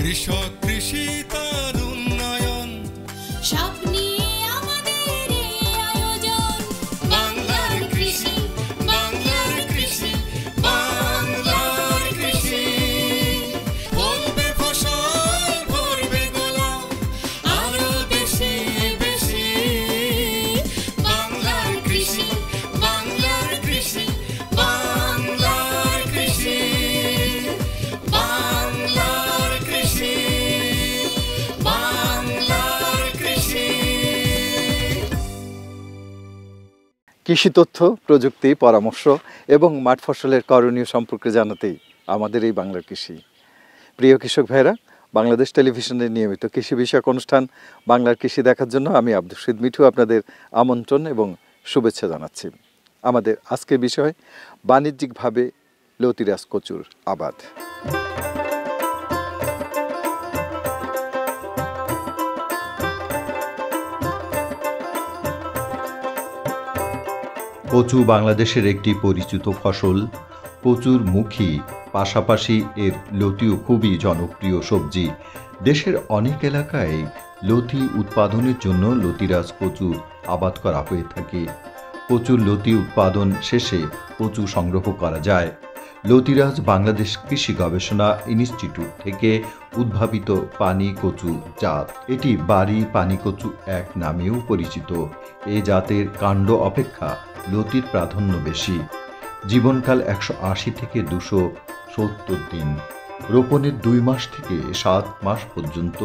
কৃষক কৃষি তার উন্নয়ন সব নিয়ে আমাদের এই আয়োজন। বাংলার কৃষি, বাংলার কৃষি, বাংলার কৃষি। ফলবে ফসল, ভরবে গোলা, আরো বেশি বেশি। বাংলার কৃষি, বাংলার কৃষি, বাংলার কৃষি, বাংলার কৃষি, বাংলার কৃষি। কৃষি তথ্য, প্রযুক্তি, পরামর্শ এবং মাঠ ফসলের করণীয় সম্পর্কে জানাতেই আমাদের এই বাংলার কৃষি। প্রিয় কৃষক ভাইরা, বাংলাদেশ টেলিভিশনের নিয়মিত কৃষি বিষয়ক অনুষ্ঠান বাংলার কৃষি দেখার জন্য আমি আব্দুল শহীদ মিঠু আপনাদের আমন্ত্রণ এবং শুভেচ্ছা জানাচ্ছি। আমাদের আজকের বিষয় বাণিজ্যিকভাবে লতিরাজ কচুর আবাদ। কচু বাংলাদেশের একটি পরিচিত ফসল। কচুর মুখী পাশাপাশি এর লতিও খুবই জনপ্রিয় সবজি। দেশের অনেক এলাকায় লতি উৎপাদনের জন্য লতিরাজ কচু আবাদ করা হয়ে থাকে। কচুর লতি উৎপাদন শেষে কচু সংগ্রহ করা যায়। লতিরাজ বাংলাদেশ কৃষি গবেষণা ইনস্টিটিউট থেকে উদ্ভাবিত পানি কচু জাত। এটি বাড়ি পানি কচু এক নামেও পরিচিত। এ জাতের কাণ্ড অপেক্ষা লতির প্রাধান্য বেশি। জীবনকাল 180 থেকে 270 দিন। রোপণের 2 মাস থেকে 7 মাস পর্যন্ত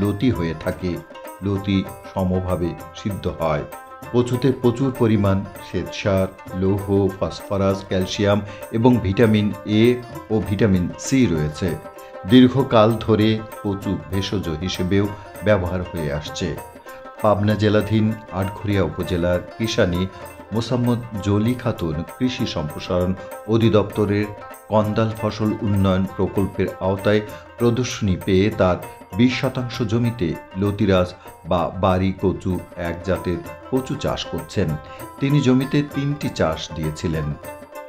লতি হয়ে থাকে। লতি সমভাবে সিদ্ধ হয়। কচুতে প্রচুর পরিমাণ শ্বেতসার, লৌহ, ফসফরাস, ক্যালসিয়াম এবং ভিটামিন এ ও ভিটামিন সি রয়েছে। দীর্ঘকাল ধরে কচু ভেষজ হিসেবেও ব্যবহার হয়ে আসছে। পাবনা জেলাধীন আটঘরিয়া উপজেলার কৃষানী মোসাম্মদ জলি খাতুন কৃষি সম্প্রসারণ অধিদপ্তরের কন্দাল ফসল উন্নয়ন প্রকল্পের আওতায় প্রদর্শনী পেয়ে তার 20% জমিতে লতিরাজ বা বাড়ি কচু এক জাতের কচু চাষ করছেন। তিনি জমিতে 3টি চাষ দিয়েছিলেন।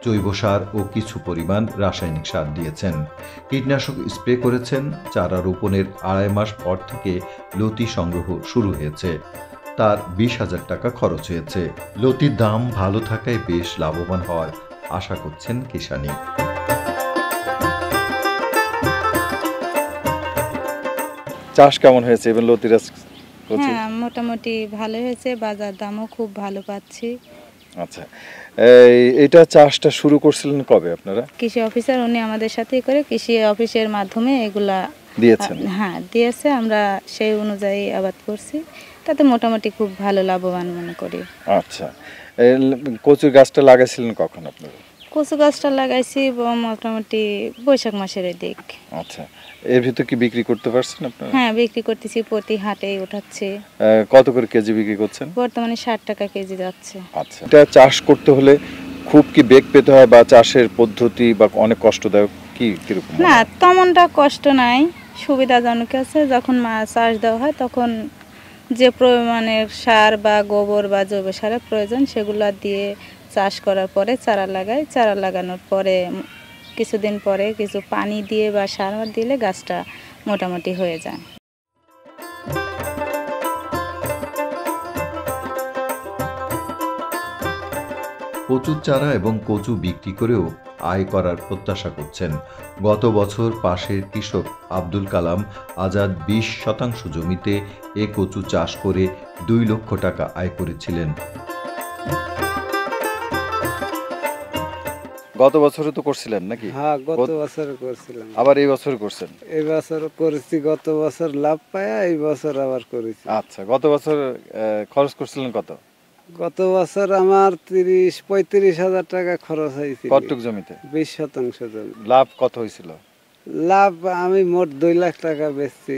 জৈব সার ও কিছু পরিমাণ রাসায়নিক সার দিয়েছেন। কীটনাশক স্প্রে করেছেন। চারা রোপণের 2.5 মাস পর থেকে লতি সংগ্রহ শুরু হয়েছে। তার 20,000 টাকা খরচ হয়েছে। লতির দাম ভালো থাকায় বেশ লাভবান হওয়ার আশা করছেন কিষানী। চাষ কেমন হয়েছে এবং লতিরাজ কচু? হ্যাঁ, মোটামুটি ভালো হয়েছে। বাজার দামও খুব ভালো পাচ্ছি। আচ্ছা, এটা চাষটা শুরু করছিলেন কবে আপনারা? কৃষি অফিসার উনি আমাদের সাথেই করে কৃষি অফিসের মাধ্যমে এগুলা দিয়েছেন? হ্যাঁ, দিয়েছে। আমরা সেই অনুযায়ী আবাদ করছি। তাতে মোটামুটি খুব ভালো লাভবান মনে করি। আচ্ছা, কচুর গাছটা লাগাইছিলেন কখন আপনারা? কচু গাছটা লাগাইছি মোটামুটি বৈশাখ মাসের দিক। আচ্ছা, এর ভিতর কি বিক্রি করতে পারছেন আপনারা? হ্যাঁ, বিক্রি করতেছি। প্রতি হাটেই উঠাচ্ছে। কত করে কেজি বিক্রি করছেন? বর্তমানে 60 টাকা কেজি যাচ্ছে। আচ্ছা, এটা চাষ করতে হলে খুব কি বেগ পেতে হয় বা চাষের পদ্ধতি বা অনেক কষ্টদায়ক কি কিরকম? না, তেমনটা কষ্ট নাই, সুবিধাজনক আছে। যখন চাষ দেওয়া হয় তখন যে পরিমাণের সার বা গোবর বা জৈব সারের প্রয়োজন সেগুলো দিয়ে চাষ করার পরে চারা লাগাই। চারা লাগানোর পরে কিছুদিন পরে কিছু পানি দিয়ে বা সার দিলে গাছটা মোটামুটি হয়ে যায়। কচুর চারা এবং কচু বিক্রি করেও আয় করার প্রত্যাশা করছেন। গত বছর পাশের কৃষক আব্দুল কালাম আজাদ 20% জমিতে এ কচু চাষ করে 2 লক্ষ টাকা আয় করেছিলেন। গত বছরও তো করছিলেন নাকি? হ্যাঁ, গত বছর করছিলাম। আবার এই বছর করছেন? এই বছর করেছি। গত বছর লাভ পায়া এই বছর আবার করেছি। আচ্ছা, গত বছর খরচ করছিলেন কত? গত বছর আমার 35,000 টাকা খরচ হয়েছিল। কতটুক জমিতে? 20% জমি। লাভ কত হয়েছিল? লাভ আমি মোট 2 লাখ টাকা বেচছি।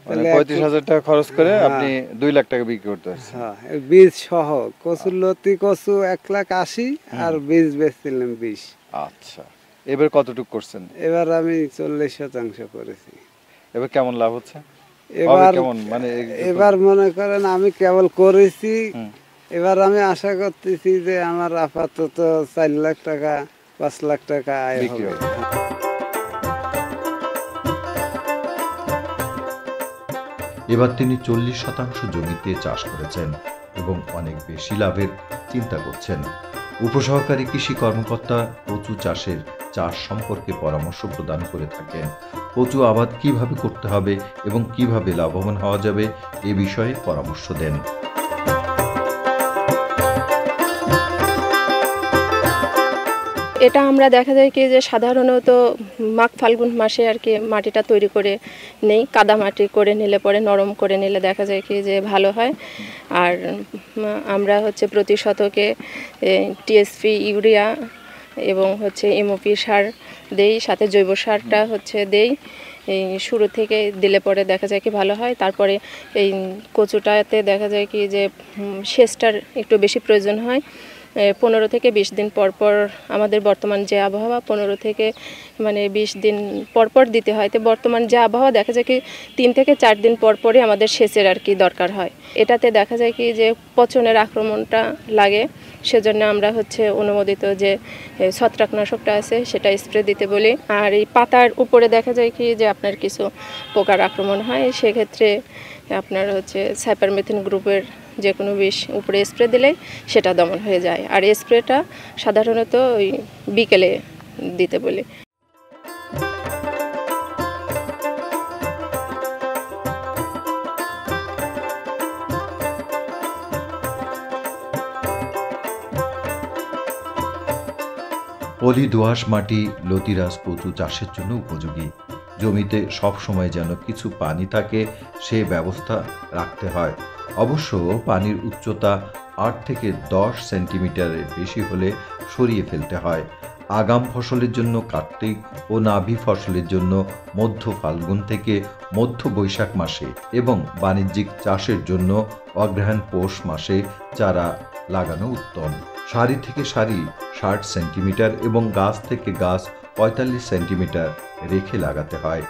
মানে 35,000 টাকা খরচ করে আপনি 2 লাখ টাকা বিক্রি করতে পারছেন? হ্যাঁ, বীজ সহ কচুর লতি কচু 1,80,000 আর বীজ বেচছিলাম 20। আচ্ছা, এবার কতটুক করছেন? এবার আমি 40% করেছি। এবার কেমন লাভ হচ্ছে? এবার কেমন মানে এবার মনে করেন আমি কেবল করেছি। এবার আমি আশা করতেছি যে আমার আপাতত 4 লাখ টাকা 5 লাখ টাকা আয় হবে। এবার তিনি 40% জমিতে চাষ করেছেন এবং অনেক বেশি লাভের চিন্তা করছেন। উপসহকারী কৃষি কর্মকর্তা কচু চাষ সম্পর্কে পরামর্শ প্রদান করে থাকেন। কচু আবাদ কিভাবে করতে হবে এবং কিভাবে লাভবান হওয়া যাবে এ বিষয়ে পরামর্শ দেন। এটা আমরা দেখা যায় কি যে সাধারণত মাঘ ফাল্গুন মাসে আর কি মাটিটা তৈরি করে নেই, কাদা মাটি করে নিলে পরে নরম করে নিলে দেখা যায় কি যে ভালো হয়। আর আমরা হচ্ছে প্রতি শতকে টিএসপি, ইউরিয়া এবং হচ্ছে এমওপি সার দেই, সাথে জৈব সারটা হচ্ছে দেই। এই শুরু থেকে দিলে পরে দেখা যায় কি ভালো হয়। তারপরে এই কচুটাতে দেখা যায় কি যে সেচটার একটু বেশি প্রয়োজন হয়। 15 থেকে 20 দিন পর পর আমাদের বর্তমান যে আবহাওয়া 15 থেকে 20 দিন পর পর দিতে হয়। তো বর্তমান যে আবহাওয়া দেখা যায় কি 3 থেকে 4 দিন পর পরই আমাদের সেচের আর কি দরকার হয়। এটাতে দেখা যায় কি যে পচনের আক্রমণটা লাগে, সেজন্য আমরা হচ্ছে অনুমোদিত যে ছত্রাকনাশকটা আছে সেটা স্প্রে দিতে বলি। আর এই পাতার উপরে দেখা যায় কি যে আপনার কিছু পোকার আক্রমণ হয়, সেক্ষেত্রে আপনার হচ্ছে সাইপারমেথিন গ্রুপের যে কোনো বিষ উপরে স্প্রে দিলে সেটা দমন হয়ে যায়। আর স্প্রেটা সাধারণত ওই বিকেলে দিতে বলি। পলি দোআঁশ মাটি লতিরাজ কচু চাষের জন্য উপযোগী। জমিতে সব সময় যেন কিছু পানি থাকে সে ব্যবস্থা রাখতে হয়। অবশ্য পানির উচ্চতা 8 থেকে 10 সেন্টিমিটারের বেশি হলে সরিয়ে ফেলতে হয়। আগাম ফসলের জন্য কার্তিক ও নাভি ফসলের জন্য মধ্য ফাল্গুন থেকে মধ্য বৈশাখ মাসে এবং বাণিজ্যিক চাষের জন্য অগ্রহায়ণ পৌষ মাসে চারা লাগানো উত্তম। সারি থেকে সারি 60 সেন্টিমিটার এবং গাছ থেকে গাছ 45 সেন্টিমিটার রেখে লাগাতে হয়।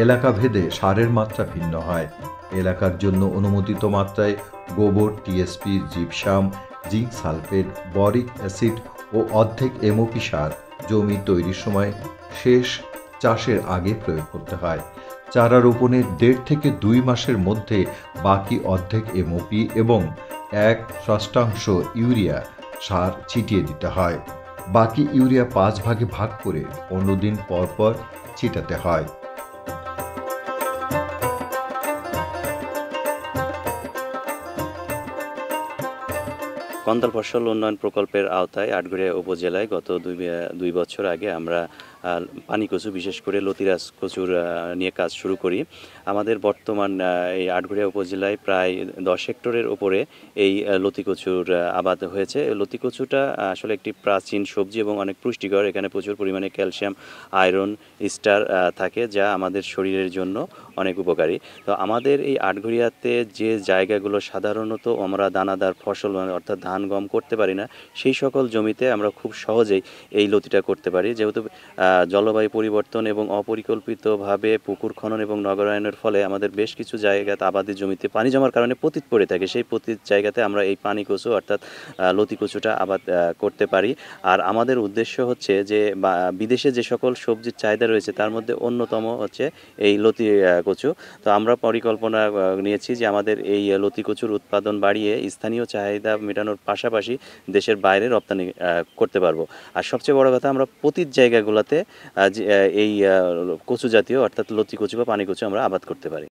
এলাকা ভেদে সারের মাত্রা ভিন্ন হয়। এলাকার জন্য অনুমোদিত মাত্রায় গোবর, TSP, gypsum, zinc sulphate, boric acid ও অর্ধেক এমওপি সার জমি তৈরির সময় শেষ চাষের আগে প্রয়োগ করতে হয়। চারা রোপণের 1.5 থেকে 2 মাসের মধ্যে বাকি অর্ধেক এমওপি এবং 1/6 ইউরিয়া সার ছিটিয়ে দিতে হয়। বাকি ইউরিয়া 5 ভাগে ভাগ করে 15 দিন পর পর ছিটাতে হয়। কন্দাল ফসল উন্নয়ন প্রকল্পের আওতায় আটঘরিয়া উপজেলায় গত 2 বছর আগে আমরা পানি কচু, বিশেষ করে লতিরাজ কচুর নিয়ে কাজ শুরু করি। আমাদের বর্তমান এই আটঘরিয়া উপজেলায় প্রায় 10 হেক্টরের উপরে এই লতি কচুর আবাদ হয়েছে। লতি কচুটা আসলে একটি প্রাচীন সবজি এবং অনেক পুষ্টিকর। এখানে প্রচুর পরিমাণে ক্যালসিয়াম, আয়রন, স্টার থাকে, যা আমাদের শরীরের জন্য অনেক উপকারী। তো আমাদের এই আটঘরিয়াতে যে জায়গাগুলো সাধারণত আমরা দানাদার ফসল অর্থাৎ ধান গম করতে পারি না, সেই সকল জমিতে আমরা খুব সহজেই এই লতিটা করতে পারি। যেহেতু জলবায়ু পরিবর্তন এবং অপরিকল্পিতভাবে পুকুর খনন এবং নগরায়নের ফলে আমাদের বেশ কিছু জায়গাতে আবাদি জমিতে পানি জমার কারণে পতিত পড়ে থাকে। সেই পতিত জায়গাতে আমরা এই পানি কচু অর্থাৎ লতি কচুটা আবাদ করতে পারি। আর আমাদের উদ্দেশ্য হচ্ছে যে বিদেশে যে সকল সবজির চাহিদা রয়েছে তার মধ্যে অন্যতম হচ্ছে এই লতি কচু। তো আমরা পরিকল্পনা নিয়েছি যে আমাদের এই লতি কচুর উৎপাদন বাড়িয়ে স্থানীয় চাহিদা মেটানোর পাশাপাশি দেশের বাইরে রপ্তানি করতে পারবো। আর সবচেয়ে বড় কথা, আমরা পতিত জায়গাগুলোতে এই কচু জাতীয় অর্থাৎ লতি কচু বা পানি কচু আমরা আবাদ করতে পারি।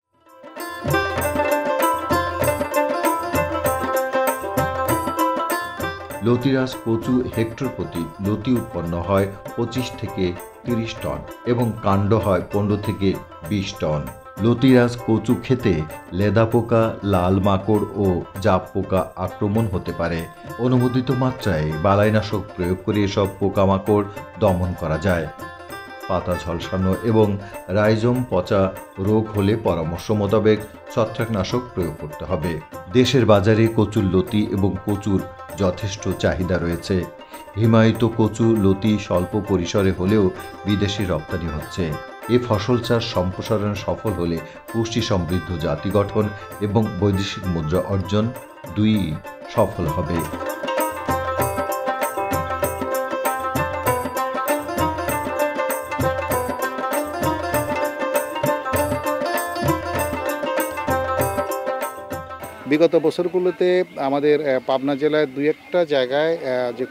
লতিরাজ কচু হেক্টর প্রতি লতি উৎপন্ন হয় 25 থেকে 30 টন এবং কাণ্ড হয় 15 থেকে 20 টন। লতিরাজ কচু খেতে লেদা পোকা, লাল মাকড় ও জাপ পোকা আক্রমণ হতে পারে। অনুমোদিত মাত্রায় বালাইনাশক প্রয়োগ করে এসব পোকামাকড় দমন করা যায়। পাতা ঝলসানো এবং রাইজোম পচা রোগ হলে পরামর্শ মোতাবেক ছত্রাকনাশক প্রয়োগ করতে হবে। দেশের বাজারে কচুর লতি এবং কচুর যথেষ্ট চাহিদা রয়েছে। হিমায়িত কচু লতি স্বল্প পরিসরে হলেও বিদেশে রপ্তানি হচ্ছে। এ ফসল চাষ সম্প্রসারণে সফল হলে পুষ্টি সমৃদ্ধ জাতি গঠন এবং বৈদেশিক মুদ্রা অর্জন দুই সফল হবে। বিগত বছরগুলোতে আমাদের পাবনা জেলায় দুই একটা জায়গায় যে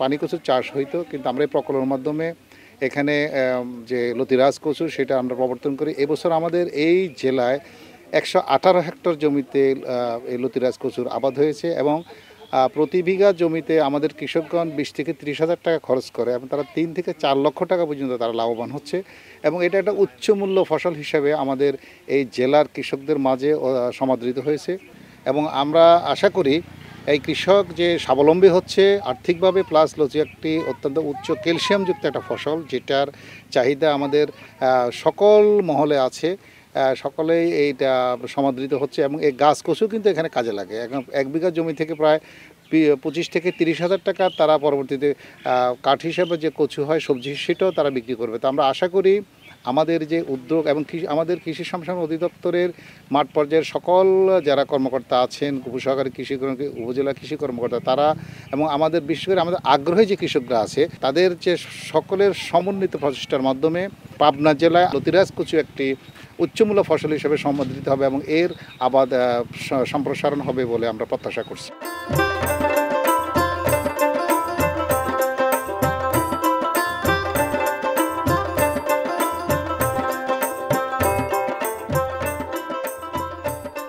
পানি কচুর চাষ হইতো, কিন্তু আমরা এই প্রকল্পের মাধ্যমে এখানে যে লতিরাজ কচু সেটা আমরা প্রবর্তন করি। এবছর আমাদের এই জেলায় 118 হেক্টর জমিতে এই লতিরাজ কচুর আবাদ হয়েছে এবং প্রতি বিঘা জমিতে আমাদের কৃষকগণ 20 থেকে 30 হাজার টাকা খরচ করে এবং তারা 3 থেকে 4 লক্ষ টাকা পর্যন্ত তারা লাভবান হচ্ছে এবং এটা একটা উচ্চ মূল্য ফসল হিসেবে আমাদের এই জেলার কৃষকদের মাঝে সমাদৃত হয়েছে এবং আমরা আশা করি এই কৃষক যে স্বাবলম্বী হচ্ছে আর্থিকভাবে, প্লাস লতি একটি অত্যন্ত উচ্চ ক্যালসিয়ামযুক্ত একটা ফসল যেটার চাহিদা আমাদের সকল মহলে আছে, সকলেই এইটা সমাদৃত হচ্ছে এবং এই গাছ কচু কিন্তু এখানে কাজে লাগে। এখন 1 বিঘা জমি থেকে প্রায় 25 থেকে 30 হাজার টাকা তারা পরবর্তীতে কাঠ হিসাবে যে কচু হয় সবজি সেটাও তারা বিক্রি করবে। তো আমরা আশা করি আমাদের যে উদ্যোগ এবং আমাদের কৃষি সম্প্রসারণ অধিদপ্তরের মাঠ পর্যায়ের সকল যারা কর্মকর্তা আছেন, উপসহকারী কৃষি উপজেলা কৃষি কর্মকর্তা তারা এবং আমাদের বিশেষ করে আমাদের আগ্রহী যে কৃষকরা আছে তাদের যে সকলের সমন্বিত প্রচেষ্টার মাধ্যমে পাবনা জেলায় লতিরাজ কচু একটি উচ্চমূল্য ফসল হিসেবে সমাদৃত হবে এবং এর আবাদ সম্প্রসারণ হবে বলে আমরা প্রত্যাশা করছি।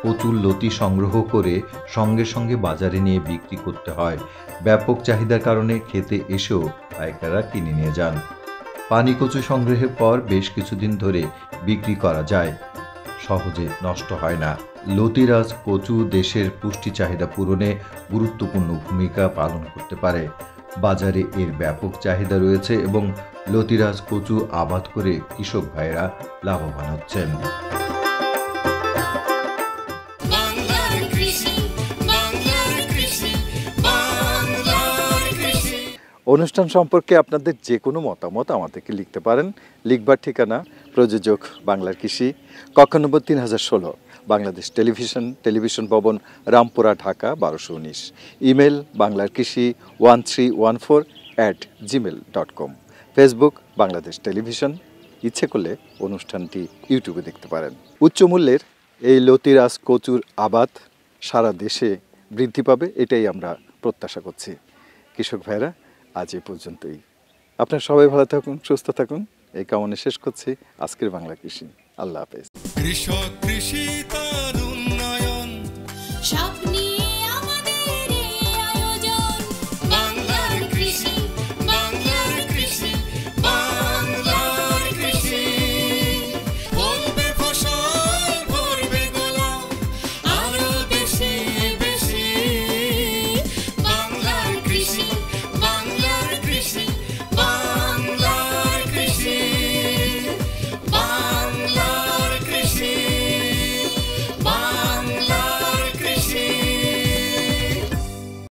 প্রচুর লতি সংগ্রহ করে সঙ্গে সঙ্গে বাজারে নিয়ে বিক্রি করতে হয়। ব্যাপক চাহিদার কারণে খেতে এসেও পাইকাররা কিনে নিয়ে যান। পানি কচু সংগ্রহের পর বেশ কিছুদিন ধরে বিক্রি করা যায়, সহজে নষ্ট হয় না। লতিরাজ কচু দেশের পুষ্টি চাহিদা পূরণে গুরুত্বপূর্ণ ভূমিকা পালন করতে পারে। বাজারে এর ব্যাপক চাহিদা রয়েছে এবং লতিরাজ কচু আবাদ করে কৃষক ভাইয়েরা লাভবান হচ্ছেন। অনুষ্ঠান সম্পর্কে আপনাদের যে কোনো মতামত আমাদেরকে লিখতে পারেন। লিখবার ঠিকানা প্রযোজক বাংলার কৃষি, কক্ষ নম্বর 3016, বাংলাদেশ টেলিভিশন ভবন, রামপুরা, ঢাকা 1219। ইমেল বাংলার কৃষি 1314@gmail.com। Facebook Bangladesh television. ইচ্ছে করলে অনুষ্ঠানটি ইউটিউবে দেখতে পারেন। উচ্চমূল্যের এই লতিরাজ কচুর আবাদ সারা দেশে বৃদ্ধি পাবে, এটাই আমরা প্রত্যাশা করছি। কৃষক ভাইরা, আজ এই পর্যন্তই। আপনারা সবাই ভালো থাকুন, সুস্থ থাকুন, এই কামনা শেষ করছি আজকের বাংলা কৃষি। আল্লাহ হাফেজ। কৃষক কৃষি তার উন্নয়ন স্বপ্নে